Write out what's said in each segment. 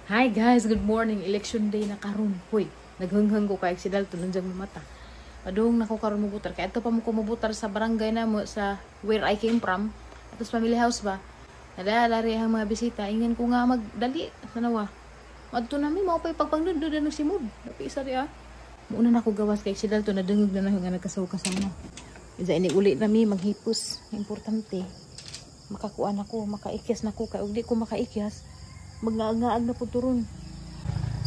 Hi guys, good morning. Election day na karon. Hoy, naghunghang ko kay si Dalton nandiyan mamata. Padung nako karon mo butar kay adto pa mo ko mobutar sa barangay namo sa where I came from. Atos family house ba. Nadalari ang mga bisita. Ingan ko nga magdali sa nawa. Adto nami mao pay pagpangdudod na nagsimod. Dapi isa ri ah. Muna na ko gawas kay si Dalton nadungog na nga nagkasaw kasama. Isa ini uli nami maghipos. Importante. Makakuan ako, makaikyas na ko kay ug di ko makaikyas. Magngaag na po turon.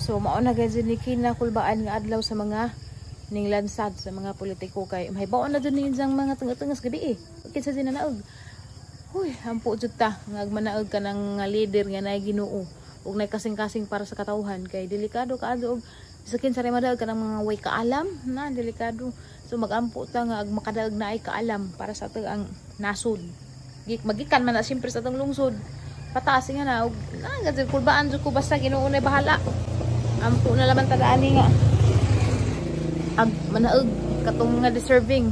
So mao na gid ni kinakulbaan nga adlaw sa mga ning lansad sa mga politiko kay mahibaon na jud ni jang mga tungas gabi eh. Kinsa din na naog. Huy, ampo jud ta nga manaog ka ng leader nga nay Ginoo ug nay kasing-kasing para sa katawhan kay delikado kaadto og sakin sa remadaog ka ng mga way kaalam na delikado. So magampo ta nga ag makadaog na ay kaalam para sa ato ang nasod. Magikan man na siyempre sa atong lungsod. Pataas nga na og gadyo kulbaan jud ko basta Ginoo na bahala. Ampo na laman tadaan nga. Ag manaog katong nga deserving.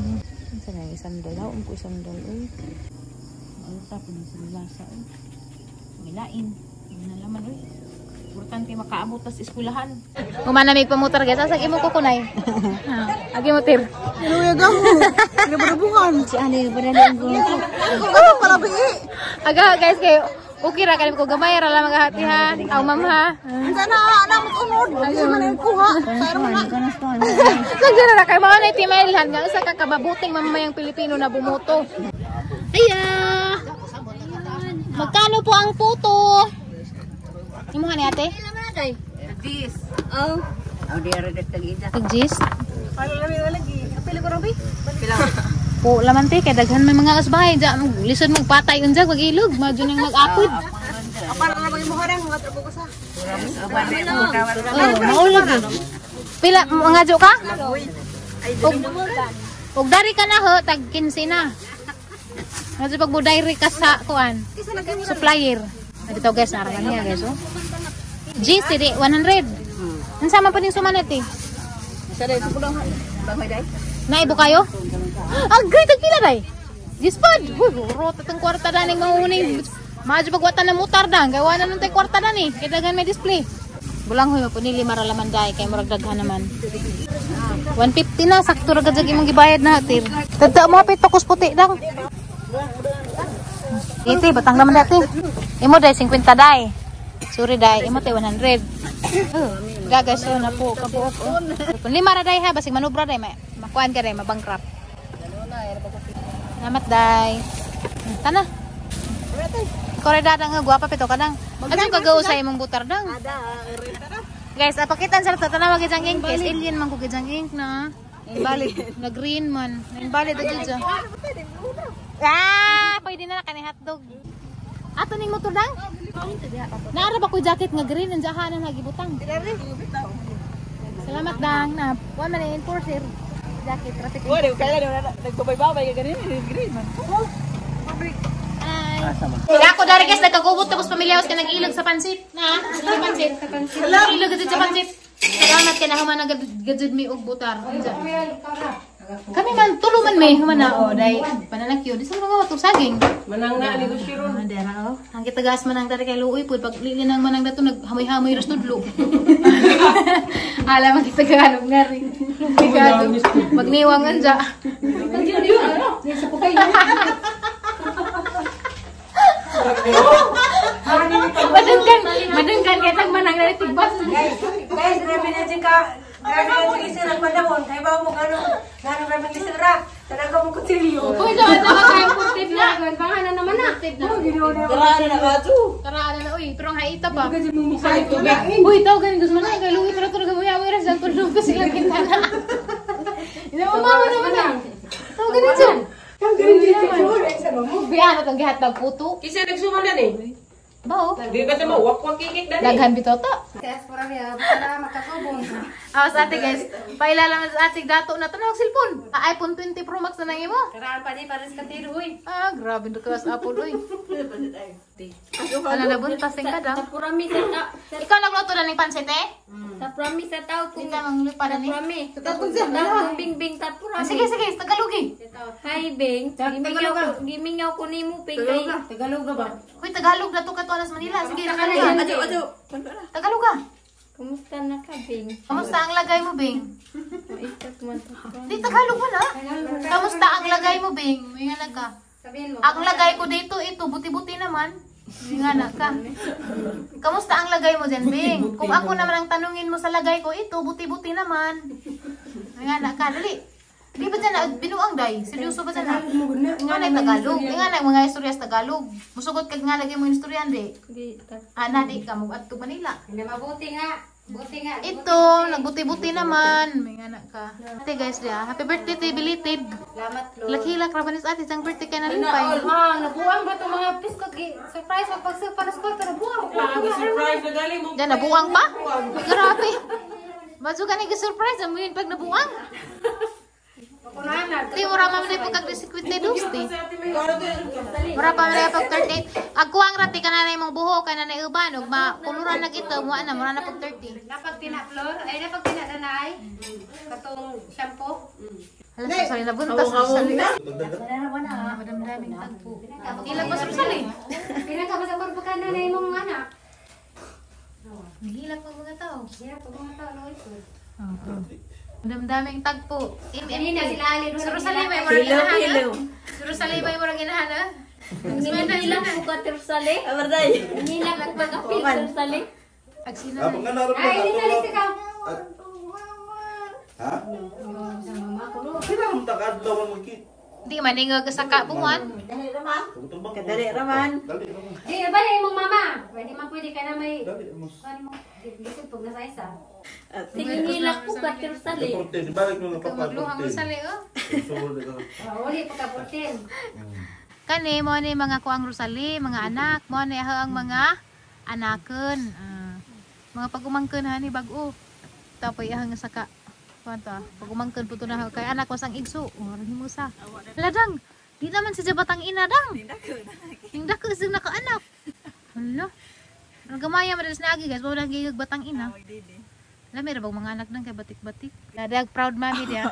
Unsa na isang dalaw, ko isang dalaw. Ay ta pud sa lasa. Milain. Ina laman oy. Importante makaabot tas eskwelahan. Humanamig pa motor guys, asa imo kukunay. Agi mo tir. Luya gaho. Nabarabungan. Si ani barali ko. Oh, para bi. Aga guys kay okay ra kalim ko gamay ra lang magahati ha. Aw ma'am ha. Unsa na ana mo tunod. Di man kuha. Sa man kanas to. Sagara ra kay mao na timailhan nga usa ka kababuting mamamayang Pilipino na bumoto. Aya. Magkano po ang puto? Imo ni ate? Dis. Oh. Aw di ara det tagida. Tagjis? Para lami lagi. Pili ko rabi. Pila. Po laman te kay daghan may mga asbahay ja lisod magpatay unjag magilog madyo ning mag-apod. Para na mo harang mga trapo ko sa. Oh, maulag. Pila mga jo ka? Og dari ka na ho tag 15 na. Nga pag budayri ka sa kuan. Supplier. Dito guys, narangan niya guys oh. GC di 100. Unsa man pa ning sumanet eh? Sa dai pulang bangay dai. Naibo kayo? Agay tagpila day. Gispad. Rota tong kwarta da ning mahuning. Maadyo pagwatan na mutar da. Gawa na nang tay kwarta da ni. Kay daghan may display. Bulang hoy po ni 5 ra laman day kay murag daghan naman. 150 na sakto ra gid imong gibayad na hatir. Tadta mo pay tokos puti dang. Iti batang naman dati. Imo day 50 day. Sorry day, imo tay 100. Gagas so na po kabuok. Kun 5 ra day ha basig manubra day makuan ka day mabangkrap. Namat day. Tana. Koredada nga guwapa pito kadang. Adto kagaw sa imong butar dang. Guys, apakitan sa tanaw gid ang ink. Alien man ko gid ang ink na. Invalid na green man. Invalid gid siya. Ah, pwede na kani hotdog. Ato ning motor dang? Naara ba ko jacket nga green ang jahanan nga gibutang. Salamat dang na. Wa man enforcer. Jacket traffic. Wa di kaya nagbabay-babay ka ganin green man. Ay. Ako dari guys nagkagubot tapos pamilyawas ka nag-ilog sa pansit. Na, pansit. Ilog gid sa pansit. Salamat kay nahuman na gajud mi og butar. Kami man tuluman may humana o dai pananakyo di sa mga watog saging. Manang na ni Gusiron. Dara o. Ang kitagas manang dari kay luoy pud pag lilinang manang dato naghamoy-hamoy ras tudlo. Ala man kitaganog nga rin. Bigado. Magniwangan ja. Sa pukay. Madunggan kay tag manang dari tigbas. Guys, grabe na dyan ka. Grabe na dyan isa ng panahon. Kaya ba mo gano'ng grabe isa ra. Talaga mo kutilyo. Uy, dapat kayo putit na. Baka na naman na. Karaan na ka to. Karaan na, uy. Pero ang haita pa. Uy, tao ganin. Gusto mo na. Kaya luwi pero tulog mo yamoy ras. Ang tulog ko silang kintana. Inamamawa naman na. Tao ganin dyan. Tao ganin dyan. Biyan na itong gihat ng puto. Kasi nagsumalan eh. Bao? Di ka ito mawak-wak kikik na Daghan bitoto. Kaya para niya, para makakabong. Sa ate guys, pailalaman sa ate dato na tanong cellphone. iPhone 20 Pro Max na nang imo. Karaan pa di, pares ka tiro eh. Grabe do class Apple oy. Ano na buntas ka daw? Tapurami ka. Ikaw nagluto na ning pansit eh? Ta promise sa tao kung Kita mang lipa na ni. promise. Ta bing ta promise. Sige, sige, Tagalog eh. Hi Bing. Gimingaw ko nimo Bing kay. Tagalog ba? Uy, Tagalog na to katuanas Manila. Sige, Tagalog Tagalog. ka. Tagalog ka. Kumusta na ka Bing? Kamusta ang lagay mo, Bing? Maitak man ta. Di, Tagalog mo na. Kamusta ang lagay mo, Bing? May nga ka. Sabihin mo. Ang lagay ko dito, ito, buti-buti naman. May nga ka. Kamusta ang lagay mo dyan, Bing? Kung ako naman ang tanungin mo sa lagay ko, ito, buti-buti naman. May nga ka. Dali. Di ba dyan na, binuang day? Seryoso ba dyan na? Nga na Tagalog. Di nga na mga istorya sa Tagalog. Musugot ka nga lagay mo yung istorya, di. Di ta. Di ka, mag-at to Manila. Hindi mabuti nga. Buti nga. Ito, nagbuti-buti naman. May nga ka. Ate guys, happy birthday to belated. Salamat, Lord. Lakhilak, rabanis ate, isang birthday ka na limpay. Nabuang ba itong mga piskot? Surprise, pag-surprise ko, nabuang ko. Surprise, nadali mo. Diyan, nabuang pa? Grabe. Baso ka nag-surprise, amuyin pag nabuang. Di, wala pa man pagkag sikwit na dusti. Wala pa man pag 38. Agkuang rati ka na mong buho, ka na uban, ug makuluran na ito, muna na pag 30. Napag tinaploor, ay napag tinadanay. Katong shampoo. Hala, susali na buntas, susali. Madamdaming tagpo. Ilag pa susali. Pinagkabasa ko pa ka na imong anak. Nahilak pa mga tao. Hirap pag mga tao, Lord. Damdaming tagpo. Kanina sila alin. Suro sa limay mo rin ginahan. Suro sa limay mo rin ginahan. Hinila ko ka Tersale. Amarday. Hinila ko pag-apil Tersale. Agsina Apa nga naroon Ay, hindi na ka. Ha? Sila ang takad daw ang magkit. Di maningog sa kabungan. Kadali raman. Di, ba na imong mama? Pwede man pwede ka na may... Dali, mas. Ano mo? Lisod pag nasa isa. Hinila ko ka Tersale. Kaporte, balik mo ng Magluhang mo papaporte. sa leo. Uli, pagkaportin. Kani mo ni mga kuang Rosali, mga anak, mo ni ang mga anaken. Mga pagumangken ha ni bag-o. Tapoy ihang saka kwanta. Pagumangken puto na kay anak was ang igso. Oran mo sa. Ladang. Di naman si jabatang ina dang. Hingdak sa naka-anak. Hala. Nagamaya madalas na agi guys, mo nang gigag batang ina. Lami ra bang mga anak nang kay batik-batik. Ladag proud mommy dia.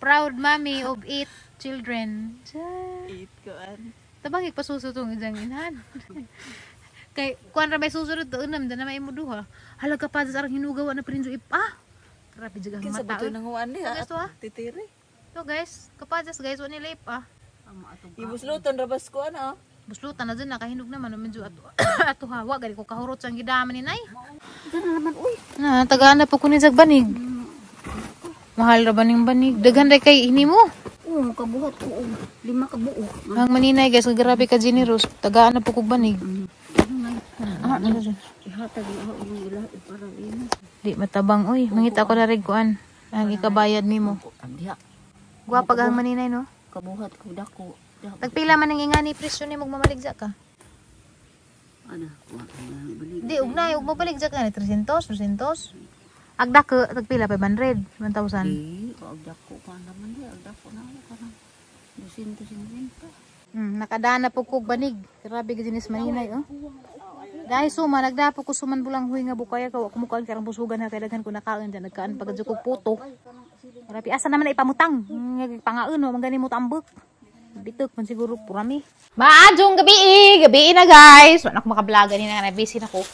Proud mommy of 8 children. 8 koan. Tabang ipasuso-tong isang inahan. Kay kuan ra may susunod to unam na may mo duha. Halaga pa sa arang hinugawa na prinjo ipa. Grabe juga ang Kinsa mata. ba nang huwan niya? Guys, to ha? Titiri. So guys, kapadas guys wa nila ipa. Ibusluton rabas ko ano? Buslutan na dyan, nakahinog naman, medyo ato hawa, gari ko kahurot sa gidaman ni Nay. Dara naman uy. Na, tagaan na po kunin sa banig. Mahal ra baning banig. Daghan day kay ini mo. Oo, kabuhat ko. 5 kabuo. Ang maninay guys, grabe ka generous. Tagaan na po kog banig. Ihatag mo yung ila para ina. Di matabang oy, mangita ko na rig kuan. Ang ikabayad nimo. Andiya. Guwapa ang maninay no. Kabuhat ko dako. Tagpila man ang ingani presyo ni magmamaligja ka. Ana, wa ka na balik. Di ug mo baligja ka ni 300, 300. Agda ka tagpila 500, 1000. Wag dako pa naman di, dako na para. 250. Nakadaan na po kog banig. Grabe ka dinis maninay oh. Dahil suma nagdapo ko suman bulang huy nga bukaya ka wa kumukaan karang busugan na kay daghan ko nakaon diyan nagkaan pagad ko puto. Grabe asa naman na ipamutang. Pangaon mo mangani mo tambok. Bitok man siguro purami. Maadjong gabi na guys. Wala ko makablaga ni na busy na ko.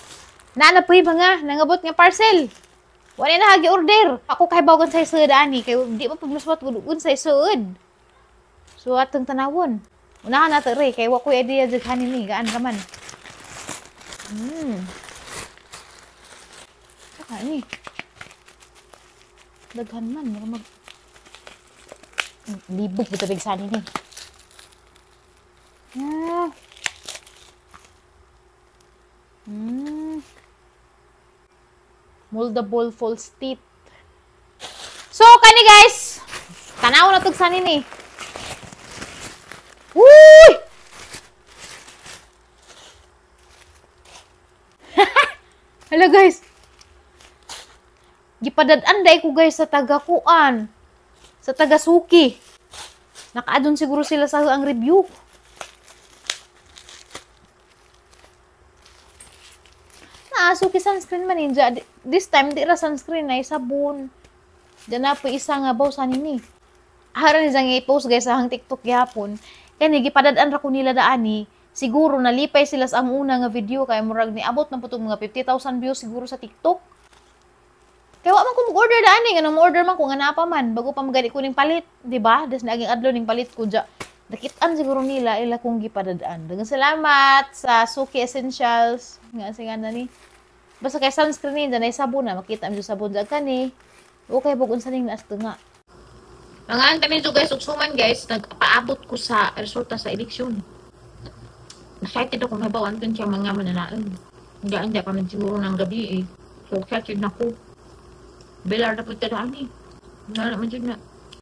Naana po mga nangabot nga parcel. Wala na hagi order. Ako kay bawgon sa isud ani kay di pa pagluswat gud sa isud. So atong tanawon. Unahan nato re kay wa ko idea jud kanin ni gaan raman. Saka ni. Daghan man mag libog bitaw big sani ni. Ah. Moldable false teeth. So kani guys, tanaw na tug sani ni. Uy! Hala guys. Gipadad-an day ko guys sa taga-kuan. Sa taga-suki. Nakaadon siguro sila sa ang review. suki sunscreen man ninja. This time di ra sunscreen ay sabon. Diyan na po isa nga baw sa nini. Haran ni jang i-post guys sa hang TikTok gyapon. Kani gipadad-an ra ko nila daani. Siguro nalipay sila sa ang una nga video kay murag ni abot na putong mga 50,000 views siguro sa TikTok. Kaya wa man ko mag-order daani nga order man ko nga naa pa man bago pa magani ko ning palit, di ba? Des naging adlaw ning palit ko ja. Nakitaan siguro nila ila kung gipadadaan. Daghang salamat sa Suki Essentials. Nga singa na ni. Basta kay sunscreen ni, danay sabon na. Makita mo yung sabon dyan ka ni. Okay, bugon sa ning naas nga. Mga ang kami guys, uksuman guys, nagpaabot ko sa resulta sa eleksyon. Excited ako na bawan dun siya mga mananaan. Hindi pa man siguro ng gabi eh. So excited na ko. Belar na punta daan eh. Wala naman dyan na.